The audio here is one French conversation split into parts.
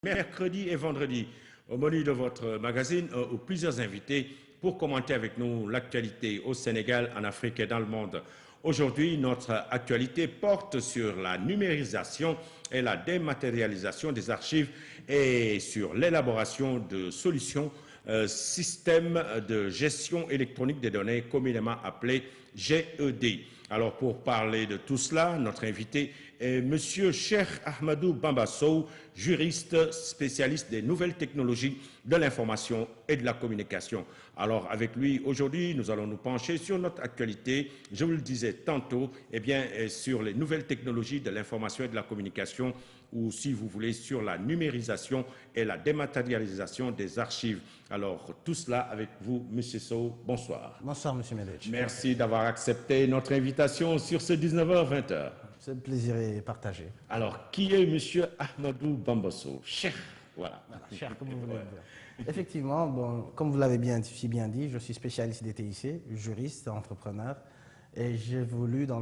Mercredi et vendredi, au menu de votre magazine, plusieurs invités pour commenter avec nous l'actualité au Sénégal, en Afrique et dans le monde. Aujourd'hui, notre actualité porte sur la numérisation et la dématérialisation des archives et sur l'élaboration de solutions système de gestion électronique des données, communément appelé GED. Alors, pour parler de tout cela, notre invité est Monsieur Cheikh Ahmadou Bamba Sow, juriste spécialiste des nouvelles technologies de l'information et de la communication. Alors, avec lui, aujourd'hui, nous allons nous pencher sur notre actualité, je vous le disais tantôt, sur les nouvelles technologies de l'information et de la communication, ou si vous voulez, sur la numérisation et la dématérialisation des archives. Alors, tout cela avec vous, Monsieur Sow. Bonsoir. Bonsoir, Monsieur Medech. Merci d'avoir accepté notre invitation sur ce 19h-20h. C'est un plaisir partagé. Alors, qui est Monsieur Ahmadou Bamba Sow? Cheikh, voilà. Cher, comme vous voulez le dire. Effectivement, bon, comme vous l'avez si bien dit, je suis spécialiste des TIC, juriste, entrepreneur, et j'évolue dans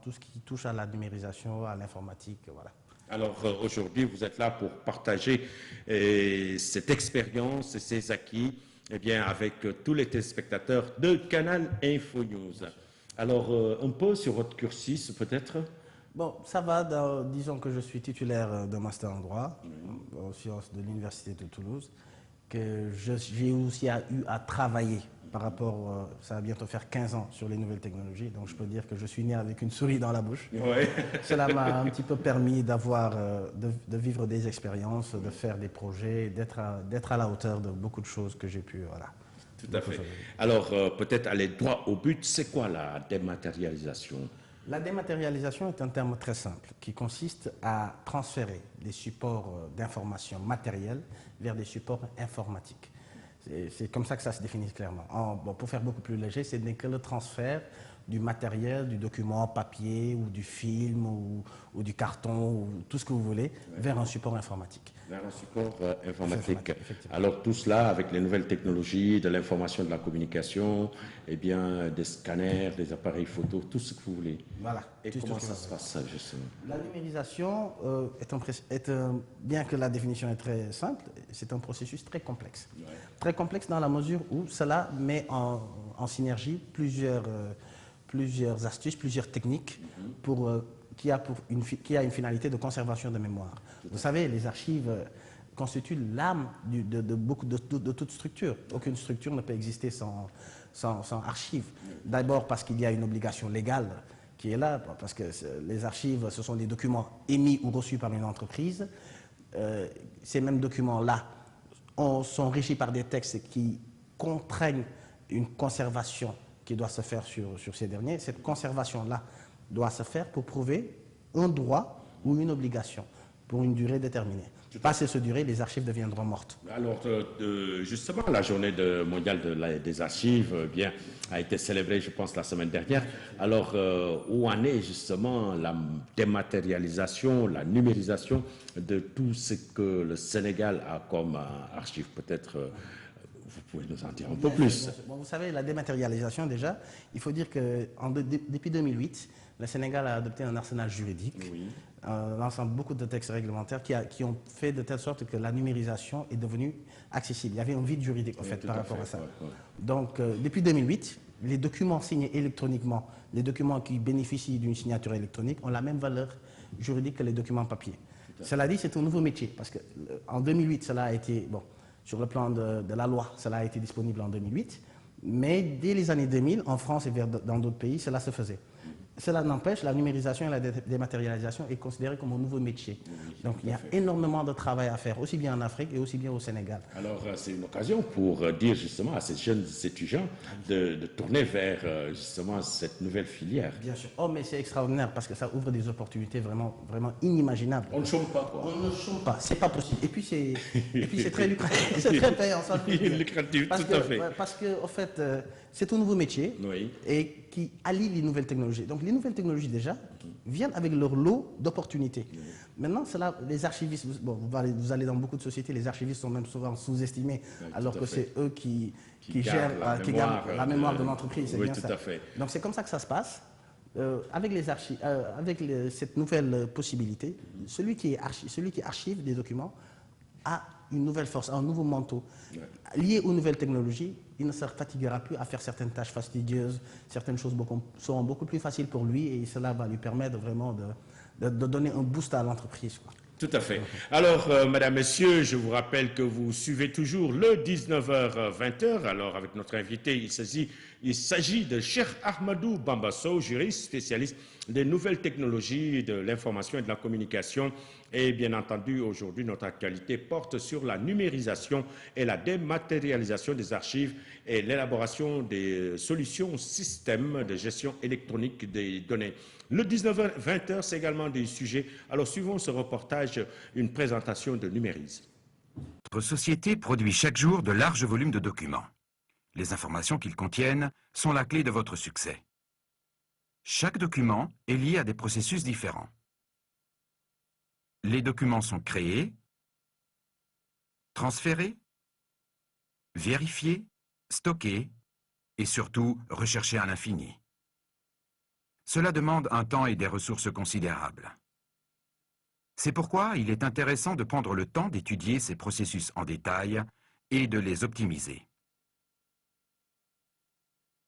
tout ce qui touche à la numérisation, à l'informatique, voilà. Alors aujourd'hui, vous êtes là pour partager cette expérience et ces acquis avec tous les téléspectateurs de Canal Info News. Alors, un peu sur votre cursus peut-être? Bon, ça va, disons que je suis titulaire d'un master en droit, aux sciences de l'Université de Toulouse, que j'ai aussi eu à travailler par rapport, ça va bientôt faire 15 ans sur les nouvelles technologies, donc je peux dire que je suis né avec une souris dans la bouche. Ouais. Cela m'a un petit peu permis de vivre des expériences, de faire des projets, d'être à la hauteur de beaucoup de choses que j'ai pu, voilà. Tout à fait. Alors, peut-être aller droit au but, c'est quoi la dématérialisation? La dématérialisation est un terme très simple qui consiste à transférer des supports d'information matériels vers des supports informatiques. C'est comme ça que ça se définit clairement. Pour faire beaucoup plus léger, ce n'est que le transfert du matériel, du document papier ou du film ou du carton ou tout ce que vous voulez vers un support informatique. Vers un support informatique. Alors tout cela avec les nouvelles technologies de l'information et de la communication, des scanners, des appareils photo, tout ce que vous voulez. Voilà. Et comment ça se passe justement? La numérisation bien que la définition est très simple, c'est un processus très complexe. Ouais. Très complexe dans la mesure où cela met en synergie plusieurs astuces, plusieurs techniques qui a une finalité de conservation de mémoire. Vous savez, les archives constituent l'âme de toute structure. Aucune structure ne peut exister sans archives. D'abord parce qu'il y a une obligation légale qui est là, parce que les archives, ce sont des documents émis ou reçus par une entreprise. Ces mêmes documents-là sont régis par des textes qui contraignent une conservation qui doit se faire sur ces derniers. Cette conservation-là doit se faire pour prouver un droit ou une obligation pour une durée déterminée. Passé cette durée, les archives deviendront mortes. Alors, justement, la journée mondiale des archives a été célébrée, je pense, la semaine dernière. Alors, où en est justement la dématérialisation, la numérisation de tout ce que le Sénégal a comme archives? Peut-être vous pouvez nous en dire un peu plus. Bon, vous savez, la dématérialisation, déjà, il faut dire que depuis 2008, le Sénégal a adopté un arsenal juridique, l'ensemble beaucoup de textes réglementaires qui ont fait de telle sorte que la numérisation est devenue accessible. Il y avait un vide juridique, en fait, par rapport à ça. Donc, depuis 2008, les documents signés électroniquement, les documents qui bénéficient d'une signature électronique ont la même valeur juridique que les documents papier. Cela dit, c'est un nouveau métier, parce qu'en 2008, cela a été... Bon, sur le plan de la loi, cela a été disponible en 2008, mais dès les années 2000, en France et dans d'autres pays, cela se faisait. Cela n'empêche, la numérisation et la dématérialisation est considérée comme un nouveau métier. Donc il y a énormément de travail à faire, aussi bien en Afrique et aussi bien au Sénégal. Alors c'est une occasion pour dire justement à ces jeunes étudiants de tourner vers justement cette nouvelle filière. Bien sûr. Oh, mais c'est extraordinaire parce que ça ouvre des opportunités vraiment, vraiment inimaginables. On ne chôme pas, quoi. On ne chôme pas, c'est pas possible. Et puis c'est très lucratif, c'est très payant. Lucratif, tout à fait. Parce que, en fait, c'est un nouveau métier et qui allie les nouvelles technologies. Donc les nouvelles technologies déjà viennent avec leur lot d'opportunités. Maintenant, les archivistes, bon, vous allez dans beaucoup de sociétés, les archivistes sont même souvent sous-estimés, alors que c'est eux qui gèrent la mémoire de l'entreprise. Oui, tout à fait. Donc c'est comme ça que ça se passe. cette nouvelle possibilité, celui qui archive des documents a une nouvelle force, un nouveau manteau. Lié aux nouvelles technologies, il ne se fatiguera plus à faire certaines tâches fastidieuses, certaines choses seront beaucoup plus faciles pour lui et cela va lui permettre vraiment de donner un boost à l'entreprise. Tout à fait. Alors, mesdames, messieurs, je vous rappelle que vous suivez toujours le 19h-20h. Alors, avec notre invité, il s'agit de Cheikh Ahmadou Bamba-Sow, juriste spécialiste des nouvelles technologies, de l'information et de la communication. Et bien entendu, aujourd'hui, notre actualité porte sur la numérisation et la dématérialisation des archives et l'élaboration des solutions systèmes de gestion électronique des données. Le 19h-20h, c'est également des sujets. Alors, suivons ce reportage, une présentation de Numérise. Votre société produit chaque jour de larges volumes de documents. Les informations qu'ils contiennent sont la clé de votre succès. Chaque document est lié à des processus différents. Les documents sont créés, transférés, vérifiés, stockés et surtout recherchés à l'infini. Cela demande un temps et des ressources considérables. C'est pourquoi il est intéressant de prendre le temps d'étudier ces processus en détail et de les optimiser.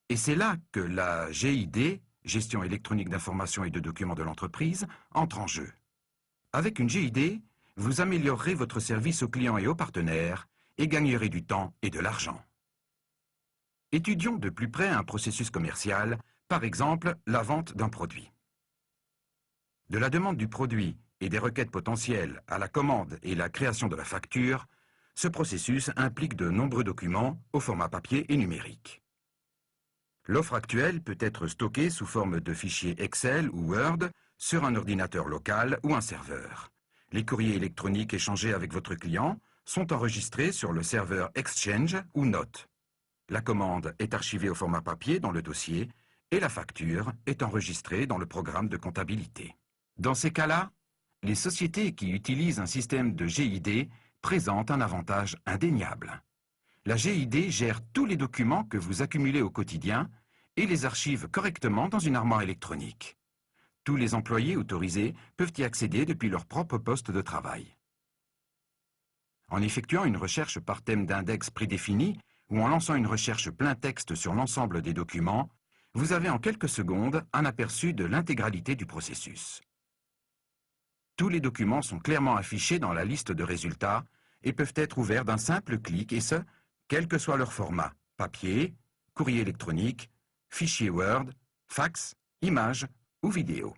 Et c'est là que la GID, Gestion électronique d'information et de documents de l'entreprise, entre en jeu. Avec une GID, vous améliorerez votre service aux clients et aux partenaires et gagnerez du temps et de l'argent. Étudions de plus près un processus commercial, par exemple la vente d'un produit. De la demande du produit et des requêtes potentielles à la commande et la création de la facture, ce processus implique de nombreux documents au format papier et numérique. L'offre actuelle peut être stockée sous forme de fichiers Excel ou Word sur un ordinateur local ou un serveur. Les courriers électroniques échangés avec votre client sont enregistrés sur le serveur Exchange ou Note. La commande est archivée au format papier dans le dossier et la facture est enregistrée dans le programme de comptabilité. Dans ces cas-là, les sociétés qui utilisent un système de GID présentent un avantage indéniable. La GID gère tous les documents que vous accumulez au quotidien et les archive correctement dans une armoire électronique. Tous les employés autorisés peuvent y accéder depuis leur propre poste de travail. En effectuant une recherche par thème d'index prédéfini ou en lançant une recherche plein texte sur l'ensemble des documents, vous avez en quelques secondes un aperçu de l'intégralité du processus. Tous les documents sont clairement affichés dans la liste de résultats et peuvent être ouverts d'un simple clic, et ce, quel que soit leur format, papier, courrier électronique, fichier Word, fax, image ou vidéo.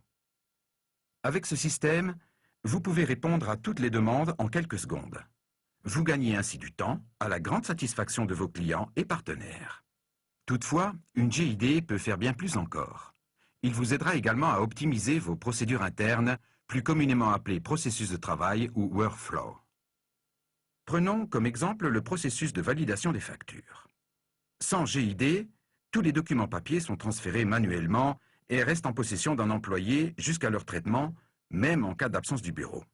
Avec ce système, vous pouvez répondre à toutes les demandes en quelques secondes. Vous gagnez ainsi du temps, à la grande satisfaction de vos clients et partenaires. Toutefois, une GID peut faire bien plus encore. Il vous aidera également à optimiser vos procédures internes, plus communément appelées processus de travail ou workflow. Prenons comme exemple le processus de validation des factures. Sans GID, tous les documents papier sont transférés manuellement et restent en possession d'un employé jusqu'à leur traitement, même en cas d'absence du bureau.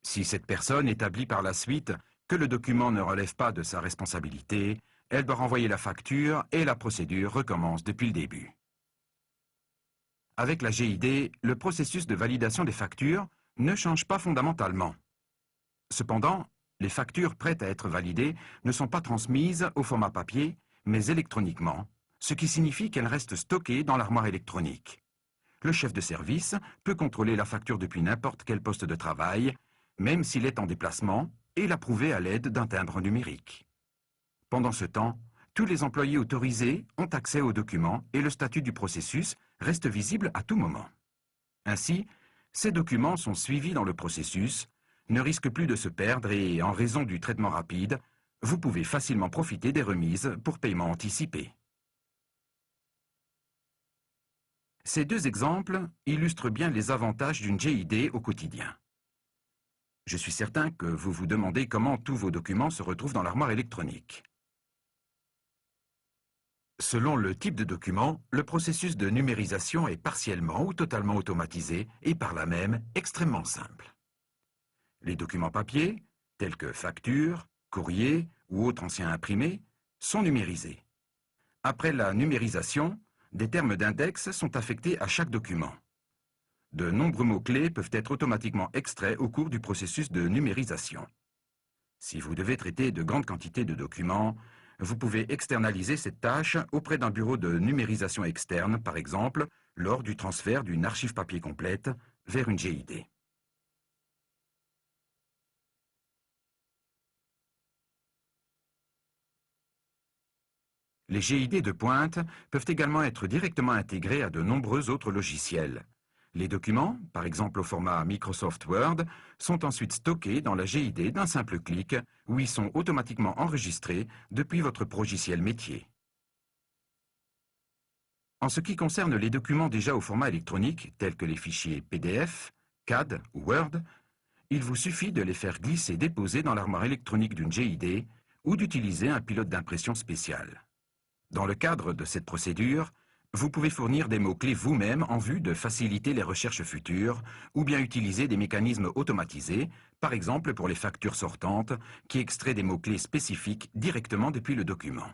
Si cette personne établit par la suite que le document ne relève pas de sa responsabilité, elle doit renvoyer la facture et la procédure recommence depuis le début. Avec la GID, le processus de validation des factures ne change pas fondamentalement. Cependant, les factures prêtes à être validées ne sont pas transmises au format papier, mais électroniquement, ce qui signifie qu'elles restent stockées dans l'armoire électronique. Le chef de service peut contrôler la facture depuis n'importe quel poste de travail, même s'il est en déplacement, et l'approuver à l'aide d'un timbre numérique. Pendant ce temps, tous les employés autorisés ont accès aux documents et le statut du processus reste visible à tout moment. Ainsi, ces documents sont suivis dans le processus, ne risquent plus de se perdre et, en raison du traitement rapide, vous pouvez facilement profiter des remises pour paiement anticipé. Ces deux exemples illustrent bien les avantages d'une GID au quotidien. Je suis certain que vous vous demandez comment tous vos documents se retrouvent dans l'armoire électronique. Selon le type de document, le processus de numérisation est partiellement ou totalement automatisé et par là même extrêmement simple. Les documents papier, tels que factures, courriers ou autres anciens imprimés, sont numérisés. Après la numérisation, des termes d'index sont affectés à chaque document. De nombreux mots-clés peuvent être automatiquement extraits au cours du processus de numérisation. Si vous devez traiter de grandes quantités de documents, vous pouvez externaliser cette tâche auprès d'un bureau de numérisation externe, par exemple, lors du transfert d'une archive papier complète vers une GID. Les GID de pointe peuvent également être directement intégrés à de nombreux autres logiciels. Les documents, par exemple au format Microsoft Word, sont ensuite stockés dans la GID d'un simple clic, où ils sont automatiquement enregistrés depuis votre logiciel métier. En ce qui concerne les documents déjà au format électronique, tels que les fichiers PDF, CAD ou Word, il vous suffit de les faire glisser-déposer dans l'armoire électronique d'une GID ou d'utiliser un pilote d'impression spécial. Dans le cadre de cette procédure, vous pouvez fournir des mots-clés vous-même en vue de faciliter les recherches futures ou bien utiliser des mécanismes automatisés, par exemple pour les factures sortantes, qui extraient des mots-clés spécifiques directement depuis le document.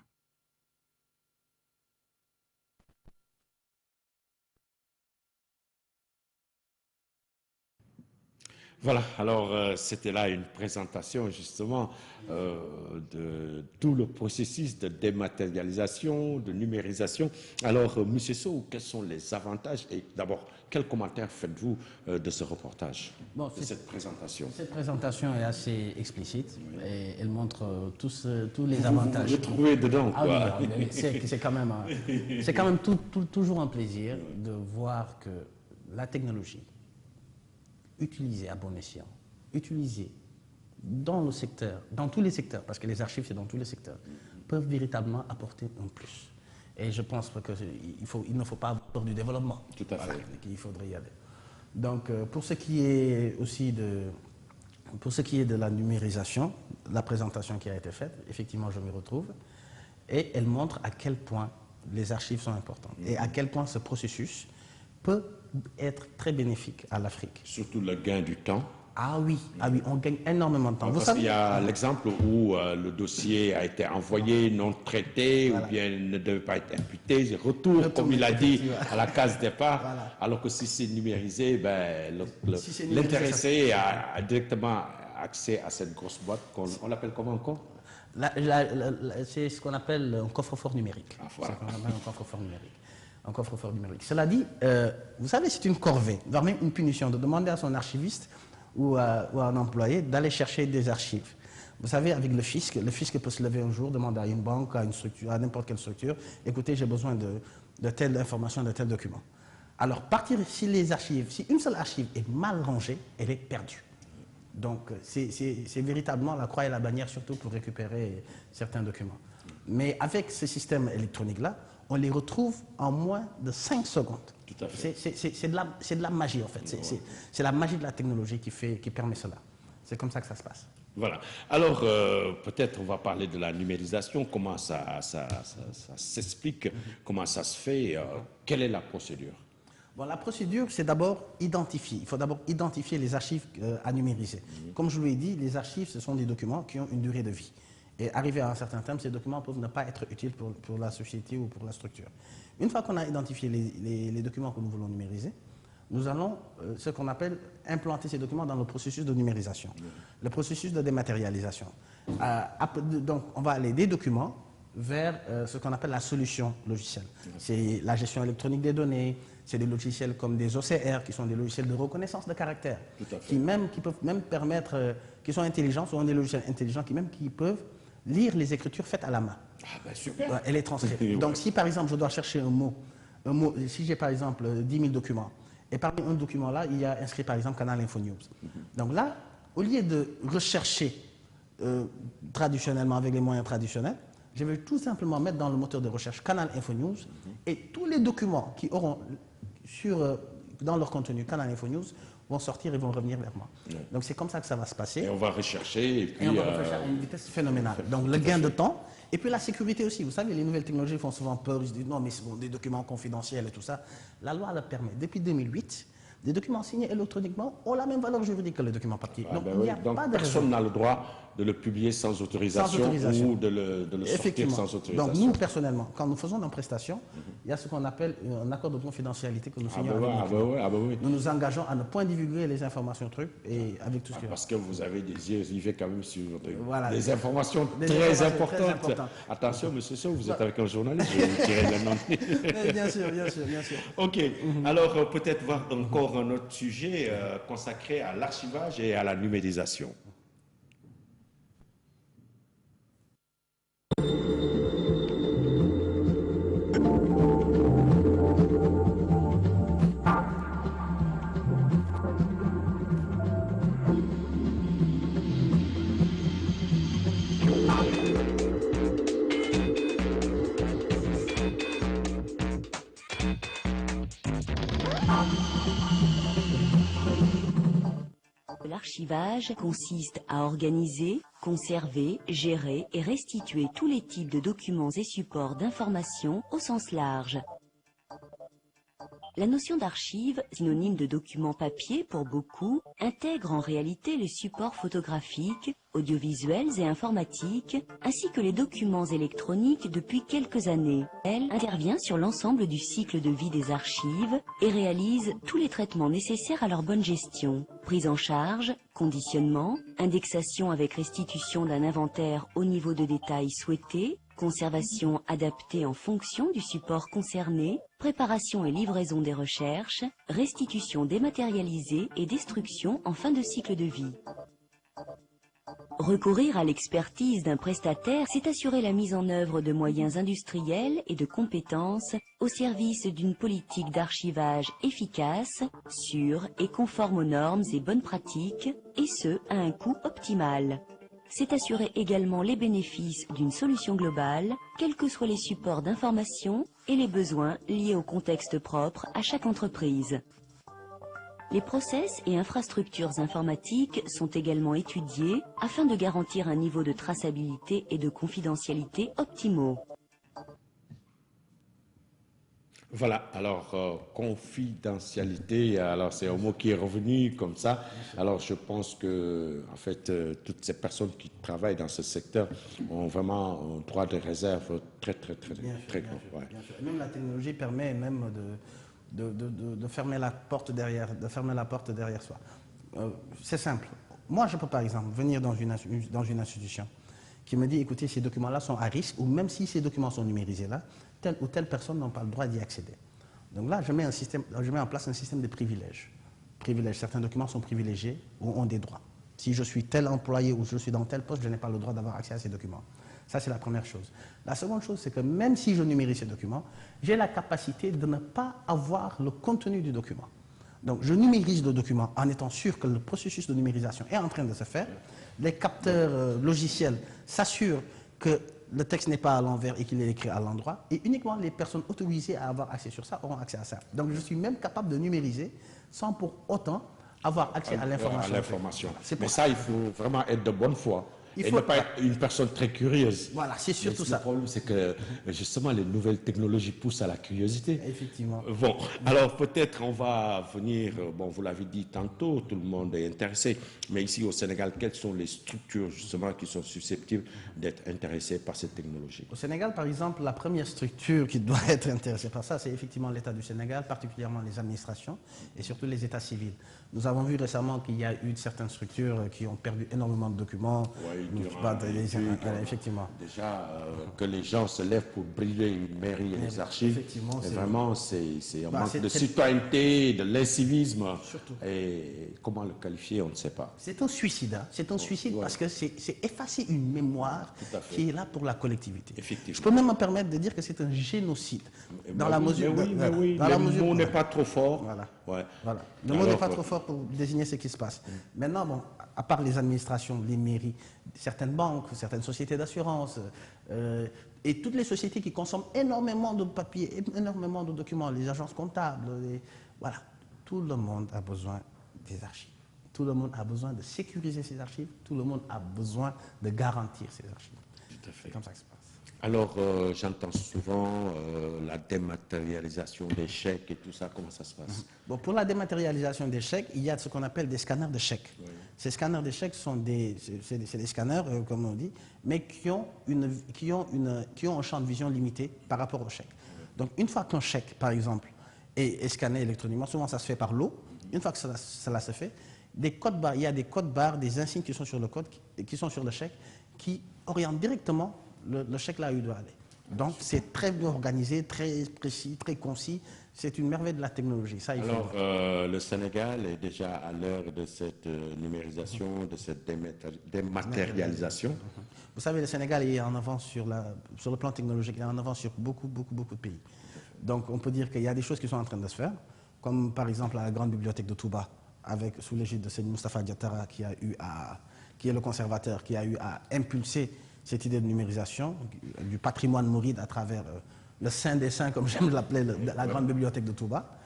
Voilà, alors c'était là une présentation justement de tout le processus de dématérialisation, de numérisation. Alors, Monsieur Sow, quels sont les avantages et d'abord, quels commentaires faites-vous de ce reportage, de cette présentation? Cette présentation est assez explicite et elle montre tous les avantages. Vous trouvez dedans, quoi. Ah oui, c'est quand même, toujours un plaisir de voir que la technologie utilisés à bon escient, utilisés dans le secteur, dans tous les secteurs, parce que les archives c'est dans tous les secteurs, peuvent véritablement apporter un plus. Et je pense qu'il ne faut pas avoir du développement. Tout à fait. Il faudrait y aller. Donc, pour ce qui est aussi de la numérisation, la présentation qui a été faite, effectivement, je me retrouve, et elle montre à quel point les archives sont importantes et à quel point ce processus peut être très bénéfique à l'Afrique. Surtout le gain du temps. Ah oui, on gagne énormément de temps. Parce qu'il y a l'exemple où le dossier a été envoyé non traité ou bien ne devait pas être imputé, retour comme il a dit, à la case départ, alors que si c'est numérisé, ben, l'intéressé a directement accès à cette grosse boîte, on l'appelle comment encore? C'est ce qu'on appelle un coffre-fort numérique. Ah, voilà. C'est ce qu'on appelle un coffre-fort numérique. Un coffre-fort numérique. Cela dit, vous savez, c'est une corvée, voire même une punition, de demander à son archiviste ou à un employé d'aller chercher des archives. Vous savez, avec le fisc peut se lever un jour, demander à une banque, à une structure, à n'importe quelle structure, écoutez, j'ai besoin de telle information, de tel document. Alors, si une seule archive est mal rangée, elle est perdue. Donc, c'est véritablement la croix et la bannière, surtout pour récupérer certains documents. Mais avec ce système électronique-là, on les retrouve en moins de 5 secondes. Tout à fait. C'est de la magie, en fait. C'est la magie de la technologie qui permet cela. C'est comme ça que ça se passe. Voilà. Alors, peut-être on va parler de la numérisation, comment ça s'explique, comment ça se fait, quelle est la procédure? Bon, la procédure, c'est d'abord identifier. Il faut d'abord identifier les archives à numériser. Comme je vous l'ai dit, les archives, ce sont des documents qui ont une durée de vie. Et arrivé à un certain terme, ces documents peuvent ne pas être utiles pour la société ou pour la structure. Une fois qu'on a identifié les documents que nous voulons numériser, nous allons, ce qu'on appelle, implanter ces documents dans le processus de numérisation, le processus de dématérialisation. Donc, on va aller des documents vers ce qu'on appelle la solution logicielle. C'est la gestion électronique des données, c'est des logiciels comme des OCR, qui sont des logiciels de reconnaissance de caractère, qui peuvent même permettre, qui sont intelligents, sont des logiciels intelligents qui peuvent lire les écritures faites à la main. Ah ben super. Et les transcrire. Donc si par exemple je dois chercher un mot si j'ai par exemple 10 000 documents, et parmi un document là, il y a inscrit par exemple Canal Info News. Donc là, au lieu de rechercher traditionnellement avec les moyens traditionnels, je vais tout simplement mettre dans le moteur de recherche Canal Info News et tous les documents qui auront dans leur contenu Canal Info News vont sortir et vont revenir vers moi. Donc c'est comme ça que ça va se passer. Et on va rechercher. Et on va rechercher à une vitesse phénoménale. Donc le gain de temps, et puis la sécurité aussi. Vous savez, les nouvelles technologies font souvent peur. Ils se disent non, mais c'est des documents confidentiels et tout ça. La loi le permet. Depuis 2008, des documents signés électroniquement ont la même valeur juridique que les documents papier. Donc, personne n'a le droit de le publier sans autorisation, ou de le sortir sans autorisation. Donc nous, personnellement, quand nous faisons nos prestations, il y a ce qu'on appelle un accord de confidentialité que nous signons avec nos clients. Nous nous engageons à ne point divulguer les informations trucs et avec tout ce qui va. Parce que vous avez des yeux rivés quand même sur des informations très importantes. Attention, monsieur Sow, vous êtes avec un journaliste, je vais vous tirer le nom. Bien sûr, bien sûr, bien sûr. Ok, alors peut-être voir encore un autre sujet consacré à l'archivage et à la numérisation. L'archivage consiste à organiser, conserver, gérer et restituer tous les types de documents et supports d'information au sens large. La notion d'archive, synonyme de document papier pour beaucoup, intègre en réalité les supports photographiques, audiovisuels et informatiques, ainsi que les documents électroniques depuis quelques années. Elle intervient sur l'ensemble du cycle de vie des archives et réalise tous les traitements nécessaires à leur bonne gestion. Prise en charge, conditionnement, indexation avec restitution d'un inventaire au niveau de détail souhaité, conservation adaptée en fonction du support concerné, préparation et livraison des recherches, restitution dématérialisée et destruction en fin de cycle de vie. Recourir à l'expertise d'un prestataire, c'est assurer la mise en œuvre de moyens industriels et de compétences au service d'une politique d'archivage efficace, sûre et conforme aux normes et bonnes pratiques, et ce, à un coût optimal. C'est assurer également les bénéfices d'une solution globale, quels que soient les supports d'information et les besoins liés au contexte propre à chaque entreprise. Les process et infrastructures informatiques sont également étudiés afin de garantir un niveau de traçabilité et de confidentialité optimaux. Voilà, alors confidentialité, alors c'est un mot qui est revenu comme ça. Alors je pense que en fait toutes ces personnes qui travaillent dans ce secteur ont vraiment un droit de réserve très grand. Ouais. Même la technologie permet même de fermer la porte derrière, soi. C'est simple. Moi, je peux par exemple venir dans une institution qui me dit, écoutez, ces documents-là sont à risque, ou même si ces documents sont numérisés là, telle ou telle personne n'a pas le droit d'y accéder. Donc là, je mets en place un système de privilèges. Certains documents sont privilégiés ou ont des droits. Si je suis tel employé ou je suis dans tel poste, je n'ai pas le droit d'avoir accès à ces documents. Ça, c'est la première chose. La seconde chose, c'est que même si je numérise ces documents, j'ai la capacité de ne pas avoir le contenu du document. Donc, je numérise le document en étant sûr que le processus de numérisation est en train de se faire. Les capteurs logiciels s'assurent que le texte n'est pas à l'envers et qu'il est écrit à l'endroit. Et uniquement les personnes autorisées à avoir accès sur ça auront accès à ça. Donc, je suis même capable de numériser sans pour autant avoir accès à l'information. Mais ça, il faut vraiment être de bonne foi. Et ne pas être une personne très curieuse. Voilà, c'est surtout ça. Le problème, c'est que justement, les nouvelles technologies poussent à la curiosité. Effectivement. Bon, alors peut-être on va venir, bon, vous l'avez dit tantôt, tout le monde est intéressé, mais ici au Sénégal, quelles sont les structures justement qui sont susceptibles d'être intéressées par cette technologie? Au Sénégal, par exemple, la première structure qui doit être intéressée par ça, c'est effectivement l'État du Sénégal, particulièrement les administrations et surtout les États civils. Nous avons vu récemment qu'il y a eu certaines structures qui ont perdu énormément de documents. Effectivement. Déjà, que les gens se lèvent pour brûler une mairie et les archives, vraiment, c'est un manque de citoyenneté, de l'incivisme. Et comment le qualifier, on ne sait pas. C'est un suicide. Hein. C'est un suicide parce que c'est effacer une mémoire qui est là pour la collectivité. Je peux même me permettre de dire que c'est un génocide. Dans la mesure où le mot n'est pas trop fort. Le mot n'est pas trop fort pour désigner ce qui se passe. Maintenant, bon, à part les administrations, les mairies, certaines banques, certaines sociétés d'assurance, et toutes les sociétés qui consomment énormément de papier, énormément de documents, les agences comptables, voilà, tout le monde a besoin des archives. Tout le monde a besoin de sécuriser ses archives, tout le monde a besoin de garantir ses archives. Tout à fait. C'est comme ça que ça se passe. Alors, j'entends souvent la dématérialisation des chèques et tout ça, comment ça se passe? Bon, pour la dématérialisation des chèques, il y a ce qu'on appelle des scanners de chèques. Oui. Ces scanners de chèques sont c'est des scanners, comme on dit, mais qui ont un champ de vision limité par rapport au chèque. Donc, une fois qu'un chèque, par exemple, est scanné électroniquement, souvent ça se fait par l'eau, une fois que cela se fait, des codes barres, il y a des codes barres, des insignes qui sont sur le code, qui sont sur le chèque, qui orientent directement le chèque là où il doit aller. Donc, c'est très bien organisé, très précis, très concis. C'est une merveille de la technologie. Ça, Alors, le Sénégal est déjà à l'heure de cette numérisation, de cette dématérialisation. Vous savez, le Sénégal est en avance sur le plan technologique, il est en avance sur beaucoup de pays. Donc, on peut dire qu'il y a des choses qui sont en train de se faire, comme par exemple la grande bibliothèque de Touba, sous l'égide de Seydi Moustapha Diatara, qui est le conservateur, qui a eu à impulser cette idée de numérisation du patrimoine mouride à travers le Saint des Saints, comme j'aime l'appeler, la grande bibliothèque de Touba.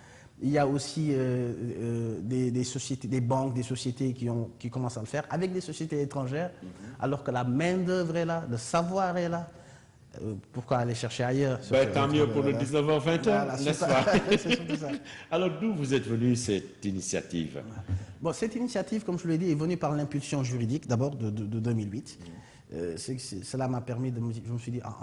Il y a aussi des sociétés, des banques, des sociétés qui commencent à le faire avec des sociétés étrangères, alors que la main-d'œuvre est là, le savoir est là. Pourquoi aller chercher ailleurs? Tant mieux pour le 19h-20h, voilà, n'est-ce pas? C'est surtout ça. Alors, d'où vous êtes venu cette initiative? Bon, cette initiative, comme je l'ai dit, est venue par l'impulsion juridique, d'abord de 2008. Cela m'a permis je me suis dit, ah,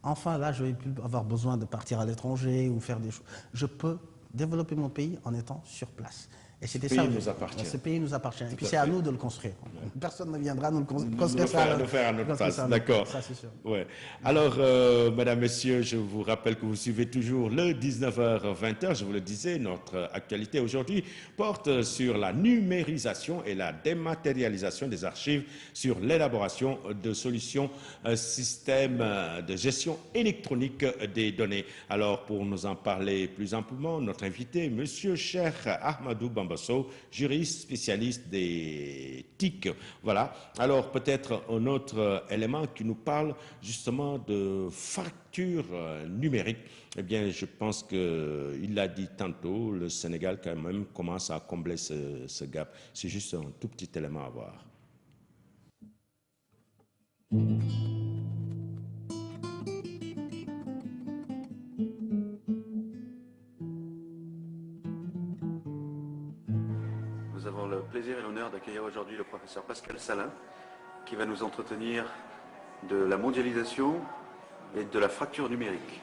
enfin là, je ne vais plus avoir besoin de partir à l'étranger ou faire des choses. Je peux développer mon pays en étant sur place. Et c'était ça. Nous appartient. Ce pays nous appartient. Et puis c'est à nous de le construire. Personne ne viendra nous construire le faire à notre place. D'accord. Ça, c'est sûr. Ouais. Alors, mesdames, messieurs, je vous rappelle que vous suivez toujours le 19h-20h. Je vous le disais, notre actualité aujourd'hui porte sur la numérisation et la dématérialisation des archives, sur l'élaboration de solutions, systèmes de gestion électronique des données. Alors, pour nous en parler plus amplement, notre invité, monsieur Cheikh Ahmadou Bamba Sow, juriste spécialiste des TIC. Voilà. Alors, peut-être un autre élément qui nous parle justement de fracture numérique. Eh bien, je pense qu'il l'a dit tantôt, le Sénégal quand même commence à combler ce gap. C'est juste un tout petit élément à voir. Nous avons le plaisir et l'honneur d'accueillir aujourd'hui le professeur Pascal Salin, qui va nous entretenir de la mondialisation et de la fracture numérique.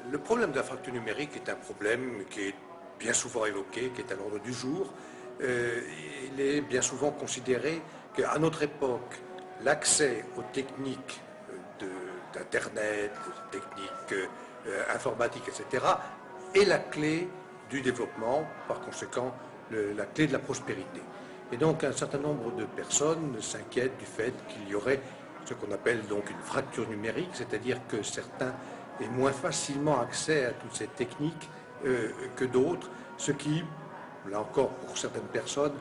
Le problème de la fracture numérique est un problème qui est bien souvent évoqué, qui est à l'ordre du jour. Il est bien souvent considéré qu'à notre époque, l'accès aux techniques d'Internet, aux techniques informatiques, etc., est la clé du développement, par conséquent, la clé de la prospérité. Et donc, un certain nombre de personnes s'inquiètent du fait qu'il y aurait ce qu'on appelle donc une fracture numérique, c'est-à-dire que certains aient moins facilement accès à toutes ces techniques que d'autres, ce qui, là encore pour certaines personnes,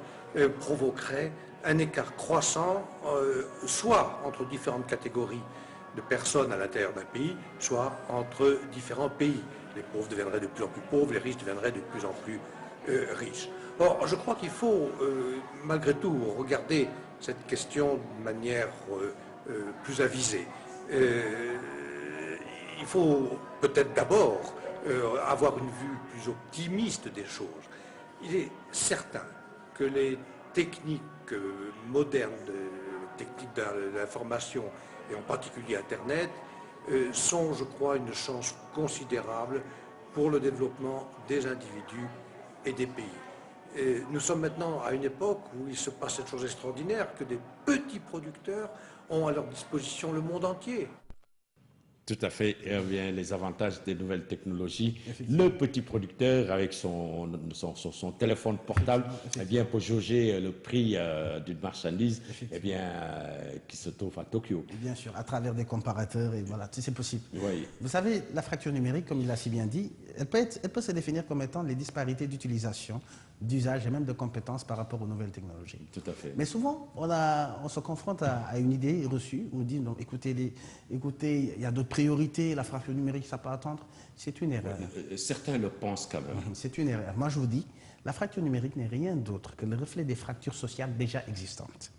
provoquerait un écart croissant, soit entre différentes catégories de personnes à l'intérieur d'un pays, soit entre différents pays. Les pauvres deviendraient de plus en plus pauvres, les riches deviendraient de plus en plus riches. Or, je crois qu'il faut, malgré tout, regarder cette question de manière plus avisée. Il faut peut-être d'abord avoir une vue plus optimiste des choses. Il est certain que les techniques modernes, techniques de l'information, et en particulier Internet, sont, je crois, une chance considérable pour le développement des individus et des pays. Et nous sommes maintenant à une époque où il se passe cette chose extraordinaire que des petits producteurs ont à leur disposition le monde entier. Tout à fait. Et bien, les avantages des nouvelles technologies. Le petit producteur, avec son téléphone portable, eh bien, pour jauger le prix d'une marchandise, eh bien, qui se trouve à Tokyo. Et bien sûr, à travers des comparateurs, et voilà, c'est possible. Oui. Vous savez, la fracture numérique, comme il l'a si bien dit, elle peut se définir comme étant les disparités d'utilisation, d'usage et même de compétences par rapport aux nouvelles technologies. Tout à fait. Mais souvent, on se confronte à une idée reçue, où on dit, non, écoutez, il y a d'autres priorités, la fracture numérique, ça peut attendre. C'est une erreur. Certains le pensent quand même. C'est une erreur. Moi, je vous dis, la fracture numérique n'est rien d'autre que le reflet des fractures sociales déjà existantes.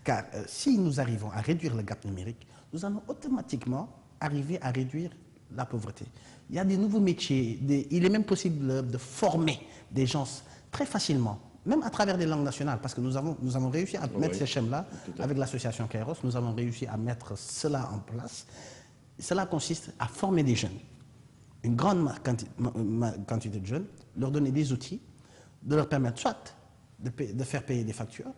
Car si nous arrivons à réduire le gap numérique, nous allons automatiquement arriver à réduire la pauvreté. Il y a des nouveaux métiers, il est même possible de former des gens très facilement, même à travers des langues nationales, parce que nous avons réussi à mettre ces schèmes-là avec l'association Kairos, nous avons réussi à mettre cela en place. Cela consiste à former des jeunes, une grande quantité de jeunes, leur donner des outils, de leur permettre soit de faire payer des factures,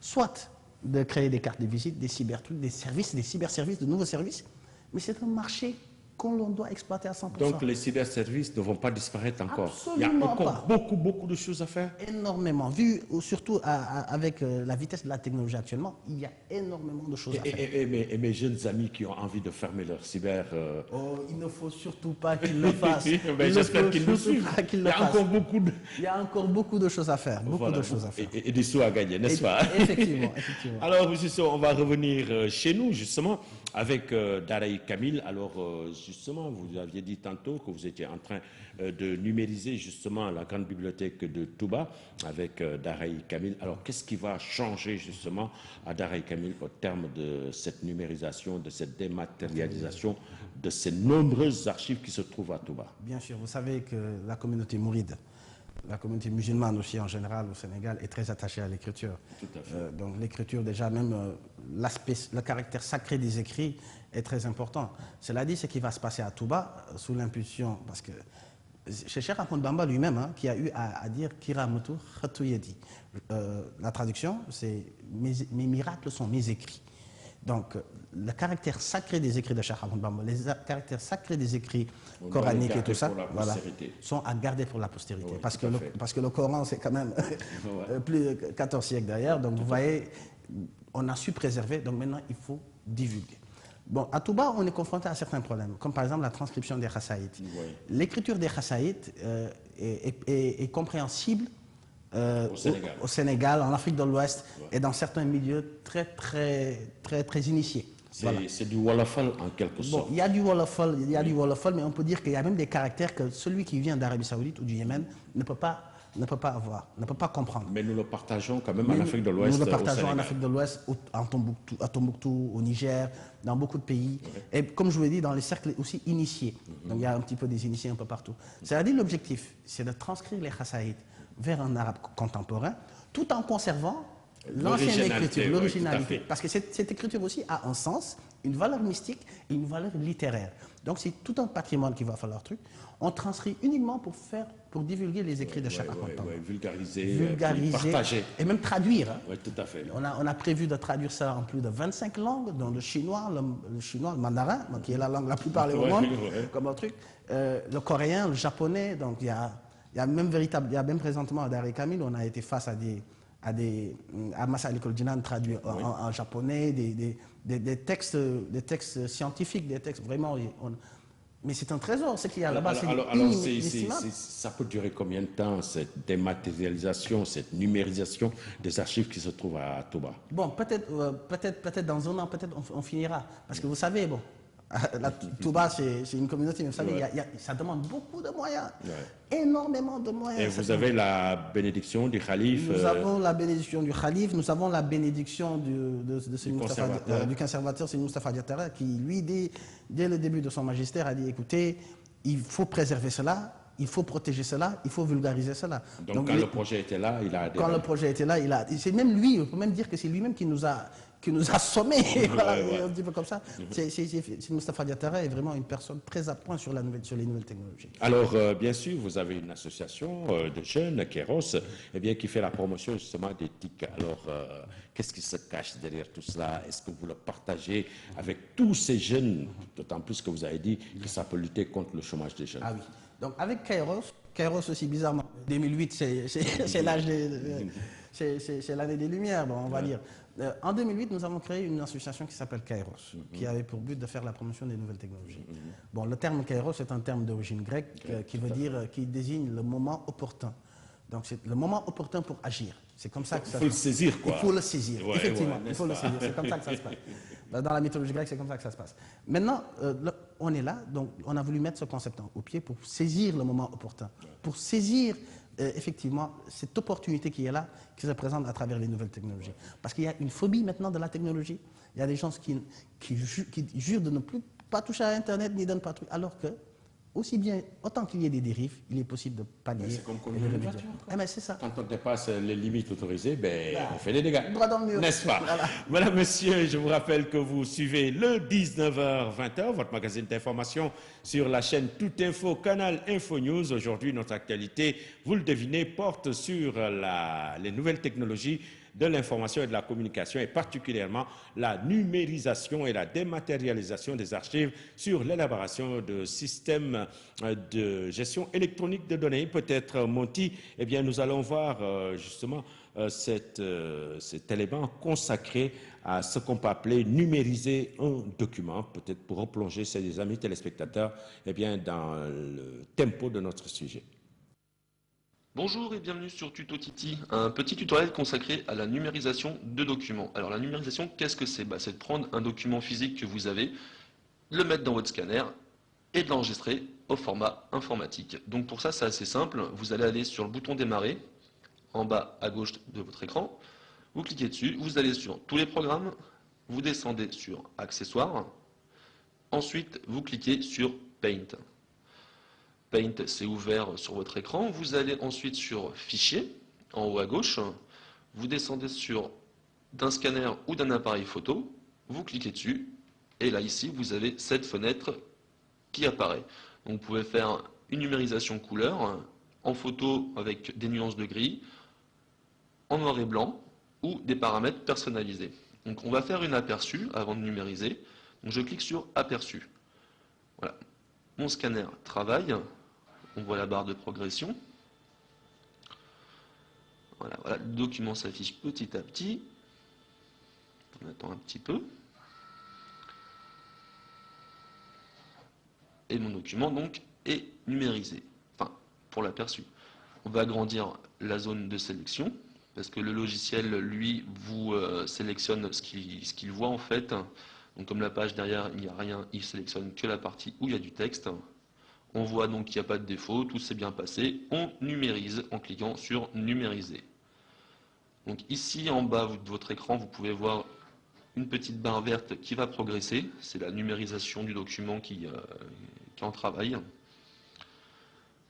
soit de créer des cartes de visite, des cybertrucs, des services, des cyberservices, de nouveaux services. Mais c'est un marché qu'on doit exploiter à 100%. Donc les cyberservices ne vont pas disparaître encore. Absolument. Il y a encore pas. beaucoup de choses à faire. Énormément. Vu surtout avec la vitesse de la technologie actuellement, il y a énormément de choses à faire. Et mes jeunes amis qui ont envie de fermer leur cyber... Oh, il ne faut surtout pas qu'ils le fassent. J'espère qu'ils le suivent. Il y a encore beaucoup de choses à faire. Et des sous à gagner, n'est-ce pas? Effectivement. Alors, monsieur, on va revenir chez nous, justement, avec Daraï Kamil. Alors, justement, vous aviez dit tantôt que vous étiez en train de numériser, justement, la grande bibliothèque de Touba avec Daraï Kamil. Alors, qu'est-ce qui va changer, justement, à Daraï Kamil au terme de cette numérisation, de cette dématérialisation, de ces nombreuses archives qui se trouvent à Touba? Bien sûr, vous savez que la communauté mouride, la communauté musulmane aussi en général au Sénégal est très attachée à l'écriture. Donc l'écriture déjà, même le caractère sacré des écrits est très important. Cela dit, ce qui va se passer à Touba, sous l'impulsion, parce que c'est Cheikh Ahmadou Bamba lui-même qui a eu à dire Kira Mutu Khatouyedi. La traduction, c'est mes miracles sont mes écrits. Donc, le caractère sacré des écrits de Cheikh Ahmadou Bamba, les caractères sacrés des écrits coraniques et tout ça, sont à garder pour la postérité. Oui, parce que le Coran, c'est quand même plus de 14 siècles derrière. Donc, vous voyez, on a su préserver. Donc, maintenant, il faut divulguer. Bon, à Touba, on est confronté à certains problèmes, comme par exemple la transcription des Khassaïd. L'écriture des Khassaïd est compréhensible au Sénégal, en Afrique de l'Ouest et dans certains milieux très initiés. C'est du wolofal en quelque sorte. Bon, il y a du wolofal, mais on peut dire qu'il y a même des caractères que celui qui vient d'Arabie Saoudite ou du Yémen ne peut pas avoir, ne peut pas comprendre. Mais nous le partageons quand même en Afrique de l'Ouest. Nous le partageons en Afrique de l'Ouest, à Tombouctou, au Niger, dans beaucoup de pays. Et comme je vous l'ai dit, dans les cercles aussi initiés. Donc il y a un petit peu des initiés un peu partout. C'est-à-dire l'objectif, c'est de transcrire les Khassaïd vers un arabe contemporain, tout en conservant l'ancienne écriture, l'originalité. Parce que cette écriture aussi a un sens, une valeur mystique et une valeur littéraire. Donc c'est tout un patrimoine qu'il va falloir truc. On transcrit uniquement pour divulguer les écrits de chaque raconteur. Vulgariser, partager. Et même traduire. Oui, tout à fait. On a prévu de traduire ça en plus de 25 langues, dont le chinois, le mandarin, qui est la langue la plus parlée au monde, comme un truc, le coréen, le japonais. Donc il y a même présentement à Daraï Kamil, on a été face à Massa Alikul Jinan traduit en japonais, des textes scientifiques, des textes vraiment... Mais c'est un trésor, ce qu'il y a là-bas. Alors ça peut durer combien de temps, cette dématérialisation, cette numérisation des archives qui se trouvent à Touba? Bon, peut-être dans un an, peut-être on finira. Parce que vous savez, bon, Touba, c'est une communauté, mais vous savez, ça demande beaucoup de moyens, énormément de moyens. Et vous avez la bénédiction du Khalif. Nous avons la bénédiction du Khalif, nous avons la bénédiction du conservateur, c'est Moustapha Diatara, qui, lui, dès le début de son magistère, a dit, écoutez, il faut préserver cela, il faut protéger cela, il faut vulgariser cela. Donc quand le projet était là, il a adhéré. Quand le projet était là, c'est même lui, on peut même dire que c'est lui-même qui nous a sommés, un petit peu comme ça. C'est Moustapha Diatara est vraiment une personne très à point sur les nouvelles technologies. Alors, bien sûr, vous avez une association de jeunes, Kairos, qui fait la promotion justement des TIC. Alors, qu'est-ce qui se cache derrière tout cela? Est-ce que vous le partagez avec tous ces jeunes, d'autant plus que vous avez dit que ça peut lutter contre le chômage des jeunes? Ah oui. Donc, avec Kairos aussi, bizarrement, 2008, c'est l'année des Lumières, bon, on va dire. En 2008, nous avons créé une association qui s'appelle Kairos, qui avait pour but de faire la promotion des nouvelles technologies. Bon, le terme Kairos est un terme d'origine grecque qui désigne le moment opportun. Donc, c'est le moment opportun pour agir. C'est comme ça que ça se passe. Il faut le saisir, quoi. Il faut le saisir, effectivement. Il faut le saisir. C'est comme ça que ça se passe. Dans la mythologie grecque, c'est comme ça que ça se passe. Maintenant, on est là, donc on a voulu mettre ce concept au pied pour saisir le moment opportun, pour saisir effectivement cette opportunité qui est là, qui se présente à travers les nouvelles technologies. Parce qu'il y a une phobie maintenant de la technologie. Il y a des gens qui jurent de ne plus pas toucher à Internet ni de ne pas toucher, alors que aussi bien, autant qu'il y ait des dérives, il est possible de pallier. C'est comme et de conduire une remédier. voiture. Eh ben, c'est ça. Quand on dépasse les limites autorisées, on fait des dégâts. Droit dans le mur. N'est-ce pas? Voilà. Voilà, monsieur, je vous rappelle que vous suivez le 19h-20h, votre magazine d'information sur la chaîne Tout Info, Canal Info News. Aujourd'hui, notre actualité, vous le devinez, porte sur les nouvelles technologies de l'information et de la communication, et particulièrement la numérisation et la dématérialisation des archives sur l'élaboration de systèmes de gestion électronique de données. Peut-être, Monty, eh bien, nous allons voir justement cet élément consacré à ce qu'on peut appeler numériser un document, peut-être pour replonger ses amis téléspectateurs eh bien, dans le tempo de notre sujet. Bonjour et bienvenue sur Tuto Titi, un petit tutoriel consacré à la numérisation de documents. Alors la numérisation, qu'est-ce que c'est? C'est de prendre un document physique que vous avez, le mettre dans votre scanner et de l'enregistrer au format informatique. Donc pour ça, c'est assez simple. Vous allez aller sur le bouton démarrer, en bas à gauche de votre écran. Vous cliquez dessus, vous allez sur tous les programmes, vous descendez sur accessoires. Ensuite, vous cliquez sur Paint. Paint, c'est ouvert sur votre écran. Vous allez ensuite sur Fichier, en haut à gauche. Vous descendez sur d'un scanner ou d'un appareil photo. Vous cliquez dessus. Et là, ici, vous avez cette fenêtre qui apparaît. Donc, vous pouvez faire une numérisation couleur, en photo avec des nuances de gris, en noir et blanc, ou des paramètres personnalisés. Donc, on va faire une aperçu avant de numériser. Donc, je clique sur Aperçu. Voilà. Mon scanner travaille. On voit la barre de progression. Voilà, le document s'affiche petit à petit. On attend un petit peu. Et mon document donc est numérisé. Enfin, pour l'aperçu. On va agrandir la zone de sélection, parce que le logiciel, lui, vous sélectionne ce qu'il voit en fait. Donc comme la page derrière, il n'y a rien, il sélectionne que la partie où il y a du texte. On voit donc qu'il n'y a pas de défaut, tout s'est bien passé. On numérise en cliquant sur numériser. Donc ici en bas de votre écran, vous pouvez voir une petite barre verte qui va progresser. C'est la numérisation du document qui est en travail.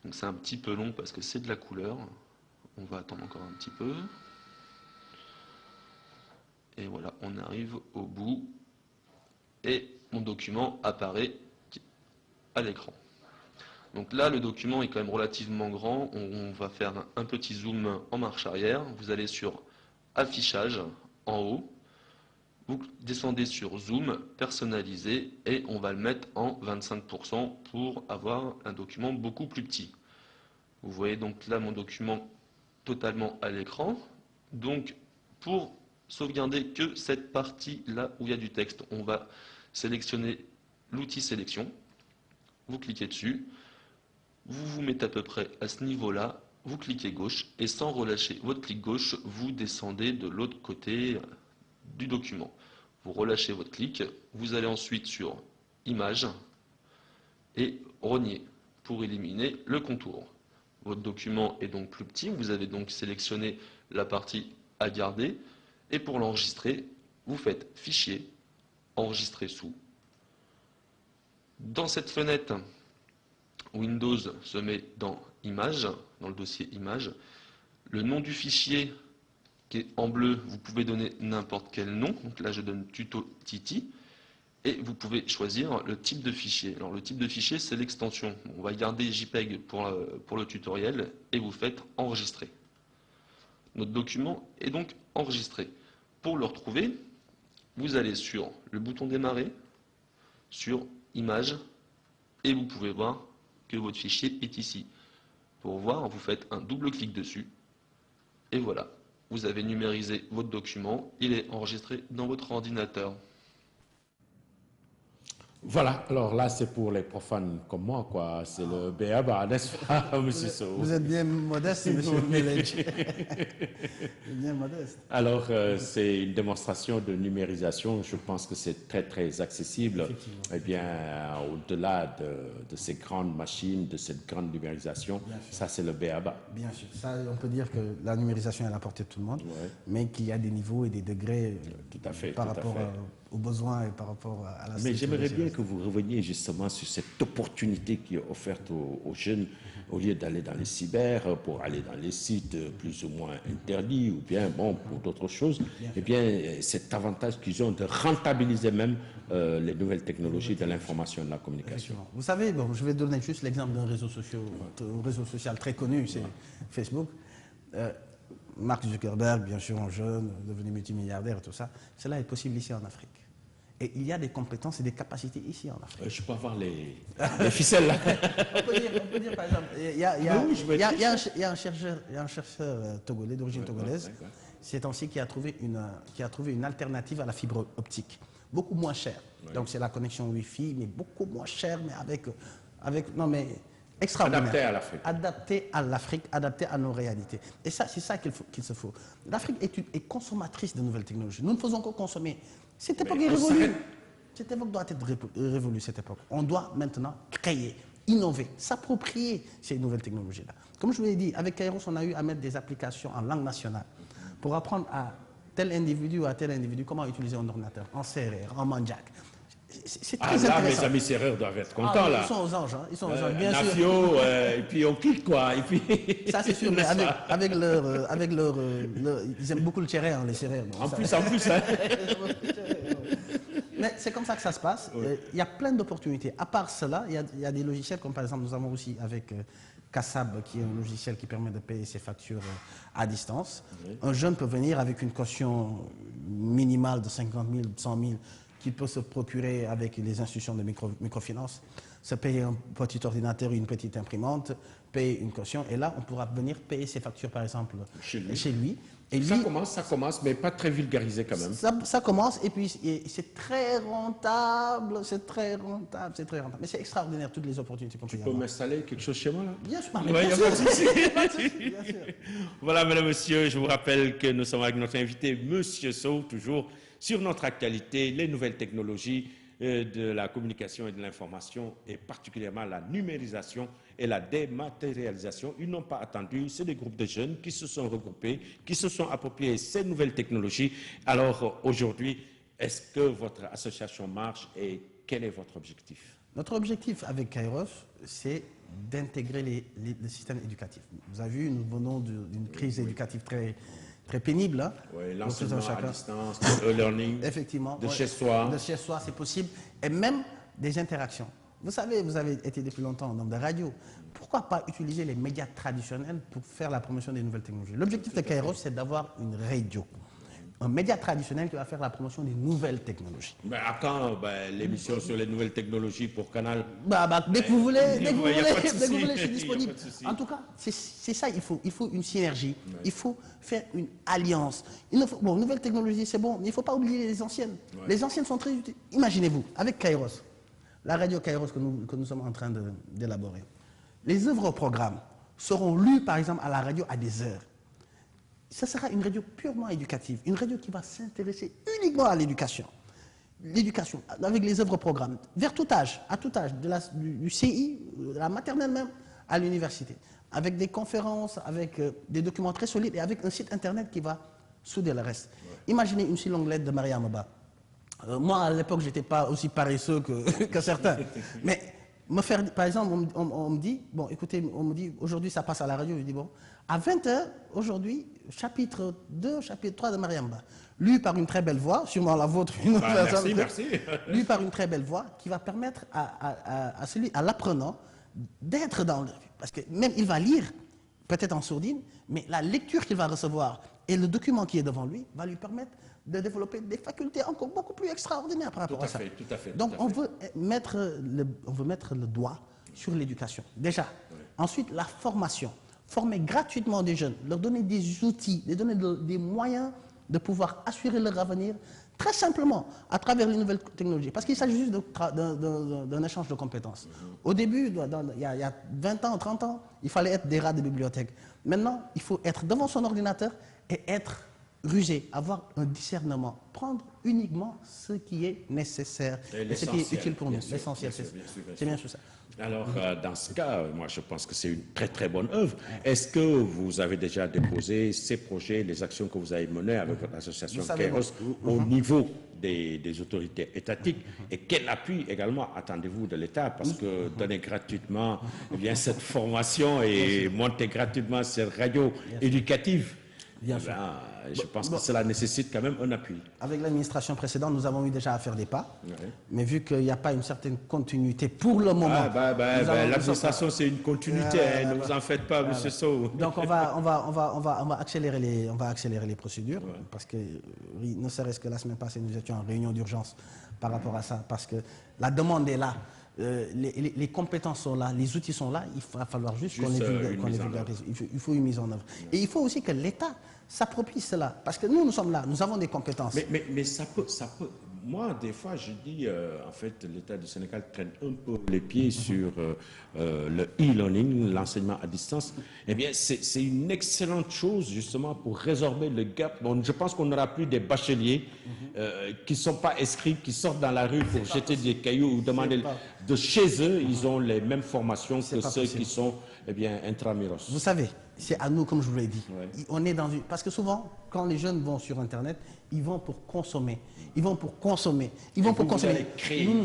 Donc c'est un petit peu long parce que c'est de la couleur. On va attendre encore un petit peu. Et voilà, on arrive au bout. Et mon document apparaît à l'écran. Donc là, le document est quand même relativement grand. On va faire un petit zoom en marche arrière. Vous allez sur Affichage en haut. Vous descendez sur Zoom, personnaliser, et on va le mettre en 25% pour avoir un document beaucoup plus petit. Vous voyez donc là mon document totalement à l'écran. Donc pour sauvegarder que cette partie-là où il y a du texte, on va sélectionner l'outil sélection. Vous cliquez dessus. Vous vous mettez à peu près à ce niveau-là, vous cliquez gauche, et sans relâcher votre clic gauche, vous descendez de l'autre côté du document. Vous relâchez votre clic, vous allez ensuite sur Image et Rogner pour éliminer le contour. Votre document est donc plus petit, vous avez donc sélectionné la partie à garder, et pour l'enregistrer, vous faites Fichier, Enregistrer sous. Dans cette fenêtre, Windows se met dans Images, dans le dossier Images. Le nom du fichier qui est en bleu, vous pouvez donner n'importe quel nom. Donc là, je donne Tuto Titi. Et vous pouvez choisir le type de fichier. Alors le type de fichier, c'est l'extension. On va garder JPEG pour le tutoriel et vous faites enregistrer. Notre document est donc enregistré. Pour le retrouver, vous allez sur le bouton démarrer, sur Images, et vous pouvez voir que votre fichier est ici. Pour voir, vous faites un double clic dessus, et voilà, vous avez numérisé votre document, il est enregistré dans votre ordinateur. Voilà, alors là, c'est pour les profanes comme moi, quoi. C'est le béaba, n'est-ce pas, M. Sow? Vous êtes bien modeste, M. Meledj. Bien modeste. Alors, c'est une démonstration de numérisation. Je pense que c'est très, très accessible. Eh bien, au-delà de ces grandes machines, de cette grande numérisation, ça, c'est le béaba. Bien sûr. Ça, on peut dire que la numérisation est à la portée de tout le monde, mais qu'il y a des niveaux et des degrés tout à fait, par rapport aux besoins et par rapport à la Mais j'aimerais bien que vous reveniez justement sur cette opportunité qui est offerte aux jeunes, au lieu d'aller dans les cyber, pour aller dans les sites plus ou moins interdits, ou bien, bon, pour d'autres choses, eh bien, cet avantage qu'ils ont de rentabiliser même les nouvelles technologies de l'information et de la communication. Vous savez, bon, je vais donner juste l'exemple d'un réseau social très connu, c'est Facebook. Mark Zuckerberg, bien sûr, en jeune, devenu multimilliardaire et tout ça, cela est possible ici en Afrique. Et il y a des compétences et des capacités ici en Afrique. Je peux avoir les ficelles là. on peut dire, par exemple, il y a un chercheur togolais, d'origine togolaise, ces temps-ci, qui a trouvé une alternative à la fibre optique, beaucoup moins chère. Donc c'est la connexion Wi-Fi, mais beaucoup moins chère, mais extraordinaire. Adapté à l'Afrique. Adapté à l'Afrique, adapté à nos réalités. Et ça, c'est ça qu'il se faut. L'Afrique est consommatrice de nouvelles technologies. Nous ne faisons que consommer. Cette époque est révolue. Cette époque doit être révolue, cette époque. On doit maintenant créer, innover, s'approprier ces nouvelles technologies-là. Comme je vous l'ai dit, avec Kairos, on a eu à mettre des applications en langue nationale pour apprendre à tel individu ou à tel individu comment utiliser un ordinateur en CRR, en Manjak. C'est très intéressant. Mes amis serreurs doivent être contents, là. Ils sont aux anges, hein. Ils sont aux anges, bien sûr. Nafio, et puis on clique, quoi. Et puis... Ça, c'est sûr, mais avec leur ils aiment beaucoup le tchéré, hein, les serrères. Bon, en plus, hein. Mais c'est comme ça que ça se passe. Il y a plein d'opportunités. À part cela, il y a des logiciels, comme par exemple, nous avons aussi avec Kassab, qui est un logiciel qui permet de payer ses factures à distance. Un jeune peut venir avec une caution minimale de 50 000, 100 000, qu'il peut se procurer avec les institutions de microfinance, se payer un petit ordinateur, une petite imprimante, payer une caution, et là, on pourra venir payer ses factures, par exemple, chez lui. Et lui, ça commence, mais pas très vulgarisé quand même. Ça commence, et puis c'est très rentable, mais c'est extraordinaire, toutes les opportunités qu'on peut y avoir. Tu peux m'installer quelque chose chez moi, là? Bien sûr, bien sûr. Voilà, mesdames, messieurs, je vous rappelle que nous sommes avec notre invité, Monsieur Sow, toujours sur notre actualité, les nouvelles technologies de la communication et de l'information, et particulièrement la numérisation et la dématérialisation. Ils n'ont pas attendu, c'est des groupes de jeunes qui se sont regroupés, qui se sont appropriés ces nouvelles technologies. Alors aujourd'hui, est-ce que votre association marche et quel est votre objectif? Notre objectif avec Kairos, c'est d'intégrer les systèmes éducatifs. Vous avez vu, nous venons d'une crise éducative très pénible. Hein? Oui, l'enseignement à distance, le learning, effectivement, de chez soi. De chez soi, c'est possible. Et même des interactions. Vous savez, vous avez été depuis longtemps en homme de radio. Pourquoi pas utiliser les médias traditionnels pour faire la promotion des nouvelles technologies? L'objectif de Kairos, c'est d'avoir une radio. Un média traditionnel qui va faire la promotion des nouvelles technologies. À quand l'émission sur les nouvelles technologies pour Canal? Dès que vous voulez, je suis disponible. En tout cas, c'est ça, il faut une synergie, il faut faire une alliance. Nouvelles technologies, c'est bon, mais il ne faut pas oublier les anciennes. Les anciennes sont très utiles. Imaginez-vous, avec Kairos, la radio Kairos que nous sommes en train d'élaborer, les œuvres au programme seront lues, par exemple, à la radio à des heures. Ce sera une radio purement éducative, une radio qui va s'intéresser uniquement à l'éducation. L'éducation, avec les œuvres programmes, vers tout âge, à tout âge, du CI, de la maternelle même, à l'université, avec des conférences, avec des documents très solides et avec un site internet qui va souder le reste. Imaginez une si longue lettre de Mariam Ba. Moi, à l'époque, je n'étais pas aussi paresseux que certains. Mais par exemple, on me dit, bon, écoutez, on me dit, aujourd'hui, ça passe à la radio. Je dis, bon, à 20h, aujourd'hui, chapitre 2, chapitre 3 de Mariam Ba, lu par une très belle voix, sûrement la vôtre, merci. Lu par une très belle voix, qui va permettre à l'apprenant d'être dans le... Parce que même il va lire, peut-être en sourdine, mais la lecture qu'il va recevoir et le document qui est devant lui va lui permettre de développer des facultés encore beaucoup plus extraordinaires par rapport à ça. Tout à fait. Donc on veut mettre le doigt sur l'éducation. Déjà. Oui. Ensuite, la formation. Former gratuitement des jeunes, leur donner des outils, leur donner des moyens de pouvoir assurer leur avenir Très simplement, à travers les nouvelles technologies. Parce qu'il s'agit juste d'un échange de compétences. Au début, il y a 20 ans, 30 ans, il fallait être des rats de bibliothèque. Maintenant, il faut être devant son ordinateur et être rusé, avoir un discernement, prendre uniquement ce qui est nécessaire et ce qui est utile pour nous. L'essentiel, c'est bien sûr ça. Alors, dans ce cas, moi, je pense que c'est une très, très bonne œuvre. Est-ce que vous avez déjà déposé ces projets, les actions que vous avez menées avec votre association Kairos au niveau des autorités étatiques? Et quel appui également attendez-vous de l'État? Parce que donner gratuitement eh bien, cette formation et monter gratuitement cette radio éducative, Bien sûr. je pense que cela nécessite quand même un appui. Avec l'administration précédente, nous avons eu déjà à faire des pas, mais vu qu'il n'y a pas une certaine continuité pour le moment... l'administration, c'est une continuité, ne vous en faites pas, monsieur Sow. Donc on va accélérer les procédures, parce que ne serait-ce que la semaine passée, nous étions en réunion d'urgence par rapport à ça, parce que la demande est là. Les compétences sont là, les outils sont là, il va falloir juste qu'on les vulgarise. Il faut une mise en œuvre. Et il faut aussi que l'État s'approprie cela, parce que nous sommes là, nous avons des compétences. Mais ça peut. Moi, des fois, je dis, en fait, l'État du Sénégal traîne un peu les pieds sur le e-learning, l'enseignement à distance. Eh bien, c'est une excellente chose, justement, pour résorber le gap. Bon, je pense qu'on n'aura plus des bacheliers qui ne sont pas inscrits, qui sortent dans la rue pour jeter des cailloux ou demander... De chez eux, ils ont les mêmes formations que ceux qui sont, eh bien, intramuros. Vous savez, c'est à nous, comme je vous l'ai dit. On est dans une... Parce que souvent, quand les jeunes vont sur Internet, ils vont pour consommer. Nous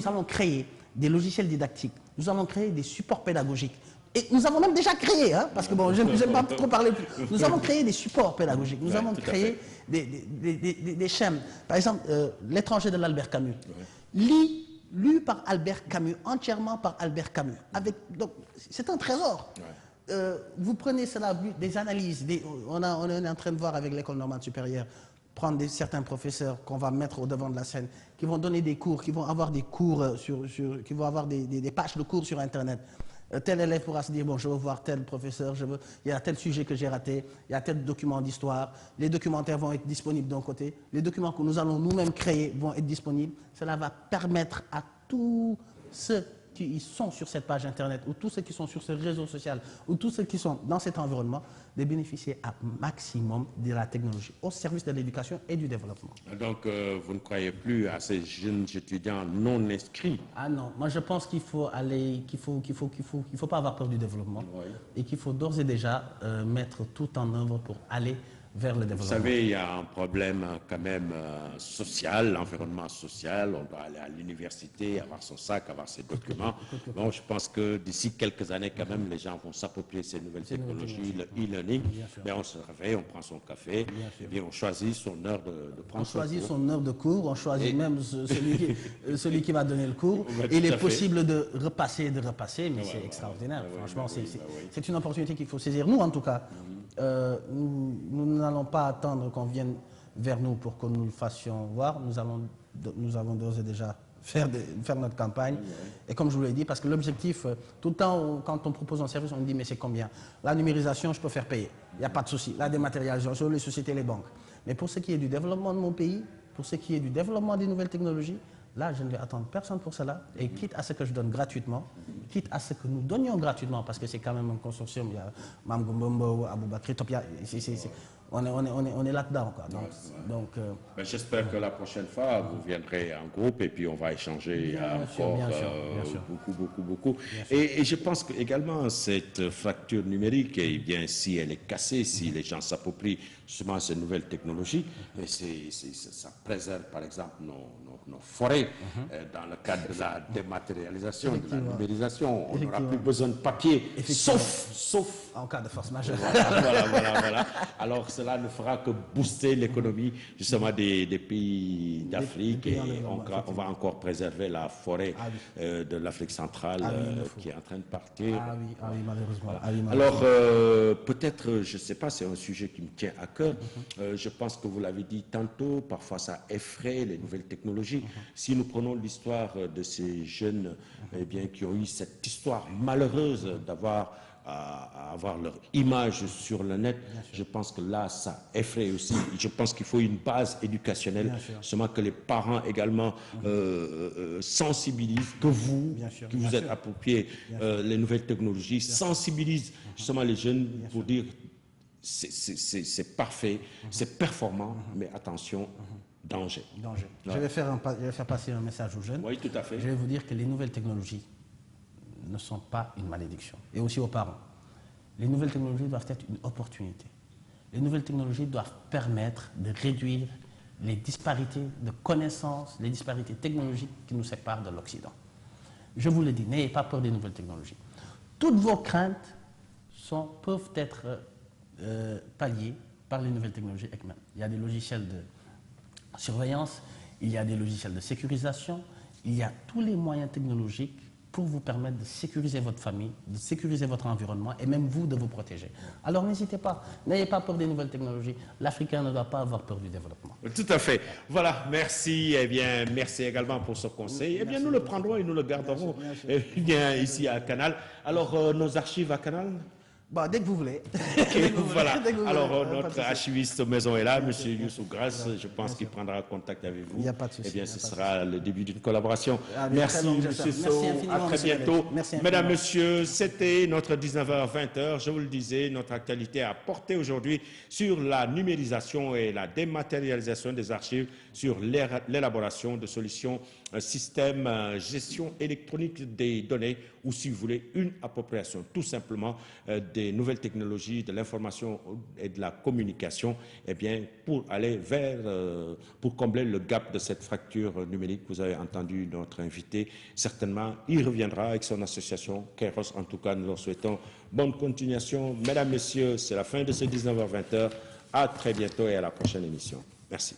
allons créer des logiciels didactiques. Nous allons créer des supports pédagogiques. Et nous avons même déjà créé, parce que bon, je n'aime pas trop parler. Nous allons créer des supports pédagogiques. Nous allons créer des schèmes. Par exemple, L'étranger de l'Albert Camus. Lu par Albert Camus, entièrement par Albert Camus. Donc, c'est un trésor. Vous prenez cela, des analyses, on est en train de voir avec l'École normale supérieure, prendre certains professeurs qu'on va mettre au devant de la scène, qui vont donner des cours, qui vont avoir des cours, qui vont avoir des pages de cours sur Internet. Tel élève pourra se dire, bon, je veux voir tel professeur, il y a tel sujet que j'ai raté, il y a tel document d'histoire, les documentaires vont être disponibles d'un côté, les documents que nous allons nous-mêmes créer vont être disponibles. Cela va permettre à tous ceux qui sont sur cette page Internet, ou tous ceux qui sont sur ce réseau social, ou tous ceux qui sont dans cet environnement, de bénéficier à maximum de la technologie au service de l'éducation et du développement. Donc, vous ne croyez plus à ces jeunes étudiants non inscrits? Ah non, moi je pense qu'il faut pas avoir peur du développement, et qu'il faut d'ores et déjà mettre tout en œuvre pour aller vers le développement. Vous savez, il y a un problème quand même social, l'environnement social. On doit aller à l'université, avoir son sac, avoir ses documents. Bon, je pense que d'ici quelques années, quand même, les gens vont s'approprier ces nouvelles technologies, le e-learning. Mais on se réveille, on prend son café, et bien on choisit son heure de prendre son cours. On choisit son heure de cours, on choisit même celui qui va donner le cours. Et il est possible de repasser, mais c'est extraordinaire. Franchement, c'est une opportunité qu'il faut saisir. Nous, en tout cas, nous n'allons pas attendre qu'on vienne vers nous pour que nous le fassions voir. Nous avons d'ores et déjà faire notre campagne. Et comme je vous l'ai dit, parce que l'objectif, tout le temps, quand on propose un service, on dit mais c'est combien? La numérisation, je peux faire payer. Il n'y a pas de souci. La dématérialisation, les sociétés, les banques. Mais pour ce qui est du développement de mon pays, pour ce qui est du développement des nouvelles technologies, là, je ne vais attendre personne pour cela. Et quitte à ce que je donne gratuitement, quitte à ce que nous donnions gratuitement, parce que c'est quand même un consortium, il y a Mam Gombombo, Aboubakri, Topia, on est là-dedans. J'espère que la prochaine fois, vous viendrez en groupe et puis on va échanger encore beaucoup. Et je pense que également cette fracture numérique, eh bien, si elle est cassée, si les gens s'approprient justement ces nouvelles technologies, ça préserve par exemple nos forêts dans le cadre de la dématérialisation, de la numérisation. On n'aura plus besoin de papier, sauf en cas de force majeure. Voilà. Alors cela ne fera que booster l'économie justement des pays d'Afrique et on va encore préserver la forêt de l'Afrique centrale qui est en train de partir. Malheureusement. Alors peut-être, je ne sais pas, c'est un sujet qui me tient à cœur. Je pense que vous l'avez dit tantôt, parfois ça effraie les nouvelles technologies. Si nous prenons l'histoire de ces jeunes qui ont eu cette histoire malheureuse d'avoir à avoir leur image sur le net. Je pense que là, ça effraie aussi. Je pense qu'il faut une base éducationnelle, seulement que les parents également sensibilisent, que vous, qui vous êtes appropriés les nouvelles technologies, sensibilisent justement les jeunes pour dire c'est parfait, c'est performant, mais attention, danger. Danger. Ouais. Je vais faire passer un message aux jeunes. Oui, tout à fait. Je vais vous dire que les nouvelles technologies ne sont pas une malédiction. Et aussi aux parents. Les nouvelles technologies doivent être une opportunité. Les nouvelles technologies doivent permettre de réduire les disparités de connaissances, les disparités technologiques qui nous séparent de l'Occident. Je vous le dis, n'ayez pas peur des nouvelles technologies. Toutes vos craintes peuvent être palliées par les nouvelles technologies elles-mêmes. Il y a des logiciels de surveillance, il y a des logiciels de sécurisation, il y a tous les moyens technologiques pour vous permettre de sécuriser votre famille, de sécuriser votre environnement et même vous de vous protéger. Alors n'hésitez pas, n'ayez pas peur des nouvelles technologies. L'Africain ne doit pas avoir peur du développement. Tout à fait. Voilà, merci. Eh bien, merci également pour ce conseil. Eh bien, nous le prendrons et nous le garderons bien ici à Canal. Alors, nos archives à Canal? Bon, dès que vous voulez. Okay, voilà. Alors, notre archiviste maison est là, M. Youssou Grasse. Je pense qu'il prendra contact avec vous. Il n'y a pas de souci. Eh bien, ce sera le début d'une collaboration. Merci, M. Sow. À très bientôt. Mesdames, Messieurs, c'était notre 19h-20h. Je vous le disais, notre actualité a porté aujourd'hui sur la numérisation et la dématérialisation des archives, sur l'élaboration de solutions, système gestion électronique des données, ou si vous voulez, une appropriation tout simplement des nouvelles technologies, de l'information et de la communication, eh bien, pour aller vers, pour combler le gap de cette fracture numérique. Vous avez entendu notre invité, certainement, il reviendra avec son association Kairos. En tout cas, nous leur souhaitons bonne continuation. Mesdames, Messieurs, c'est la fin de ce 19h-20h. À très bientôt et à la prochaine émission. Merci.